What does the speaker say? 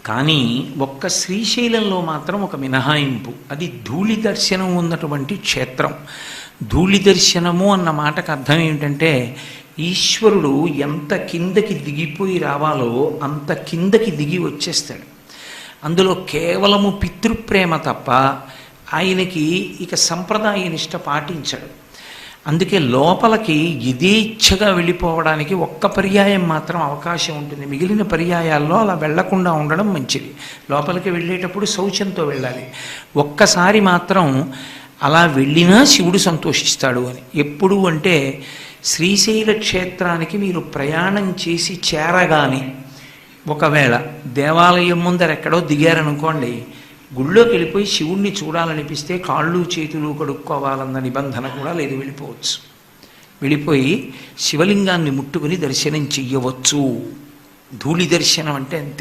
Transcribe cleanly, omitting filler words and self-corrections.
కానీ ఒక్క శ్రీశైలంలో మాత్రం ఒక మినహాయింపు, అది ధూళి దర్శనం ఉన్నటువంటి క్షేత్రం. ధూళి దర్శనము అన్న మాటకు అర్థం ఏమిటంటే ఈశ్వరుడు ఎంత కిందకి దిగిపోయి రావాలో అంత కిందకి దిగి వచ్చేస్తాడు. అందులో కేవలము పితృప్రేమ తప్ప ఆయనకి ఇక సంప్రదాయ నిష్ట పాటించడు. అందుకే లోపలికి యథేచ్ఛగా వెళ్ళిపోవడానికి ఒక్క పర్యాయం మాత్రం అవకాశం ఉంటుంది. మిగిలిన పర్యాయాల్లో అలా వెళ్లకుండా ఉండడం మంచిది. లోపలికి వెళ్ళేటప్పుడు శౌచంతో వెళ్ళాలి. ఒక్కసారి మాత్రం అలా వెళ్ళినా శివుడు సంతోషిస్తాడు అని. ఎప్పుడు అంటే శ్రీశైల క్షేత్రానికి మీరు ప్రయాణం చేసి చేరగానే ఒకవేళ దేవాలయం ముందర ఎక్కడో దిగారనుకోండి, గుళ్ళోకి వెళ్ళిపోయి శివుణ్ణి చూడాలనిపిస్తే కాళ్ళు చేతులు కడుక్కోవాలన్న నిబంధన కూడా లేదు, వెళ్ళిపోవచ్చు. వెళ్ళిపోయి శివలింగాన్ని ముట్టుకుని దర్శనం చెయ్యవచ్చు. ధూళి దర్శనం అంటే అంతే.